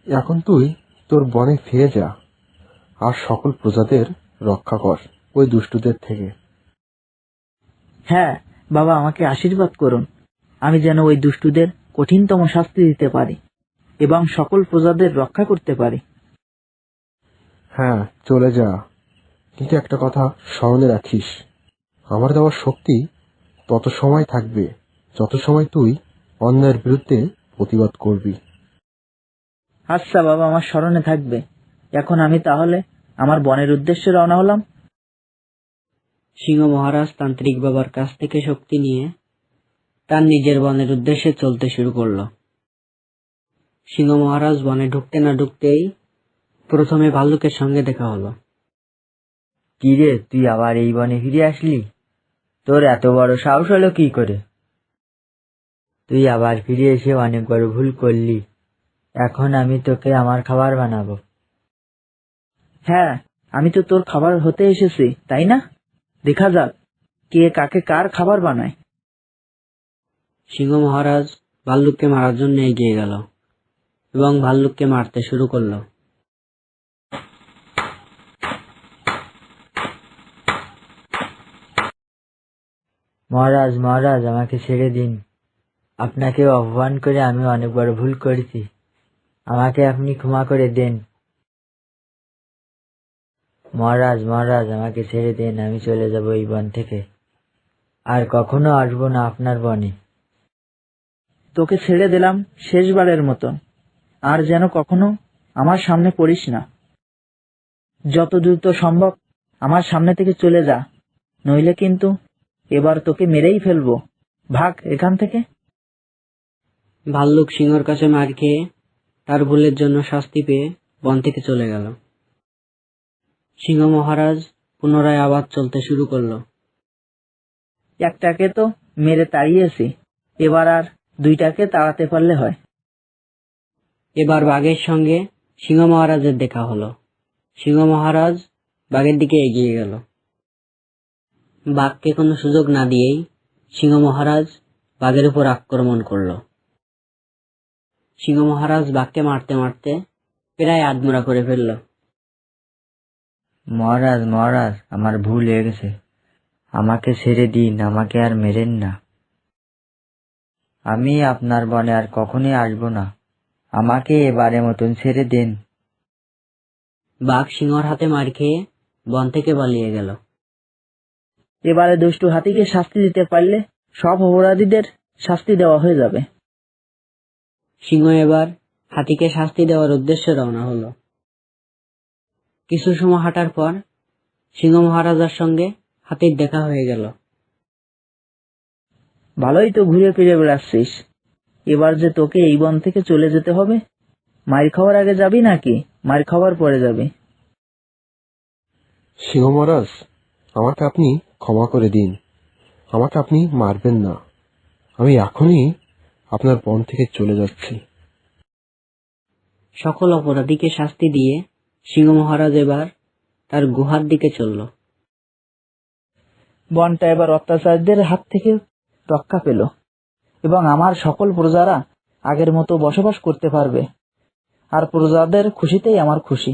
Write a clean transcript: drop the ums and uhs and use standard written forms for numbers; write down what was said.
এখন তুই তোর বনে ফিরে যা আর সকল প্রজাদের রক্ষা কর ওই দুষ্টুদের থেকে। হ্যাঁ বাবা, আমাকে আশীর্বাদ করুন, আমি যেন ওই দুষ্টুদের কঠিনতম শাস্তি দিতে পারি এবং সকল প্রজাদের রক্ষা করতে পারি। হ্যাঁ, চলে যা, কিন্তু একটা কথা স্মরণে রাখিস, আমার দেওয়া শক্তি তত সময় থাকবে যত সময় তুই অন্যায়ের বিরুদ্ধে প্রতিবাদ করবি। আচ্ছা বাবা, আমার স্মরণে থাকবে। এখন আমি তাহলে আমার বনের উদ্দেশ্যে রওনা হলাম। সিংহ মহারাজ তান্ত্রিক বাবার কাছ থেকে শক্তি নিয়ে তার নিজের বনের উদ্দেশ্যে চলতে শুরু করলো। সিংহ মহারাজ বনে ঢুকতে না ঢুকতেই প্রথমে ভাল্লুকের সঙ্গে দেখা হলো। কি রে, তুই আবার এই বনে ফিরে আসলি? তোর এত বড় সাহস হলো কি করে? তুই আবার ফিরে এসে অনেক বড় ভুল করলি। এখন আমি তোকে আমার খাবার বানাবো। হ্যাঁ, আমি তো তোর খাবার হতে এসেছি, তাই না? দেখা যাক কে কাকে কার খাবার বানায়। সিংহ মহারাজ ভাল্লুককে মারার জন্য এগিয়ে গেল এবং ভাল্লুককে মারতে শুরু করলো। মহারাজ মহারাজ, আমাকে ছেড়ে দিন। আপনাকে অপমান করে আমি অনেক বড় ভুল করেছি, আমাকে আপনি ক্ষমা করে দেন। মহারাজ মহারাজ, আমাকে ছেড়ে দিন, আমি চলে যাব এই বন থেকে, আর কখনো আসবো না আপনার বনে। তোকে ছেড়ে দিলাম শেষবারের মতন, আর যেন কখনো আমার সামনে পড়িস না। যত দ্রুত সম্ভব আমার সামনে থেকে চলে যা, নইলে কিন্তু এবার তোকে মেরেই ফেলবো। ভাগ এখান থেকে। ভাল্লুক সিংহর কাছে মার খেয়ে তার ভুলের জন্য শাস্তি পেয়ে বন থেকে চলে গেল। সিংহ মহারাজ পুনরায় আবার চলতে শুরু করলো। একটাকে তো মেরে তাড়িয়েছি, এবার আর দুইটাকে তাড়াতে পারলে হয়। এবার বাঘের সঙ্গে সিংহ মহারাজের দেখা হলো। সিংহ মহারাজ বাঘের দিকে এগিয়ে গেল। বাঘকে কোনো সুযোগ না দিয়েই সিংহ মহারাজ বাঘের উপর আক্রমণ করলো। সিংহ মহারাজ বাঘকে মারতে মারতে প্রায় আধমরা করে ফেলল। মহারাজ মহারাজ, আমার ভুল হয়ে গেছে, আমাকে ছেড়ে দিন, আমাকে আর মেরেন না। আমি আপনার বনে আর কখনোই আসবো না, আমাকে এবারে মতন ছেড়ে দেন। বাঘ সিংহর হাতে মার খেয়ে বন থেকে পালিয়ে গেল। এবারে দুষ্টু হাতিকে শাস্তি দিতে পারলে সব অপরাধীদের শাস্তি দেওয়া হয়ে যাবে। সিংহ এবার হাতিকে শাস্তি দেওয়ার উদ্দেশ্যে রওনা হলো। কিছু সময় হাঁটার পর সিংহ মহারাজার সঙ্গে হাতির দেখা হয়ে গেল। ভালোই তো ঘুরে ফিরে বেড়াচ্ছিস, এবার যে তোকে এই বন থেকে চলে যেতে হবে। মার খাওয়ার আগে যাবি নাকি মার খাওয়ার পরে যাবি? সিংহ মহারাজ, আমাকে আপনি ক্ষমা করে দিন, আমাকে আপনি মারবেন না, আমি এখনই আপনার বন থেকে চলে যাচ্ছি। সকল অপরাধীকে শাস্তি দিয়ে সিংহ মহারাজ এবার তার গুহার দিকে চলল। বনটা এবার অত্যাচারীদের হাত থেকে রক্ষা পেল এবং আমার সকল প্রজারা আগের মতো বসবাস করতে পারবে, আর প্রজাদের খুশিতেই আমার খুশি।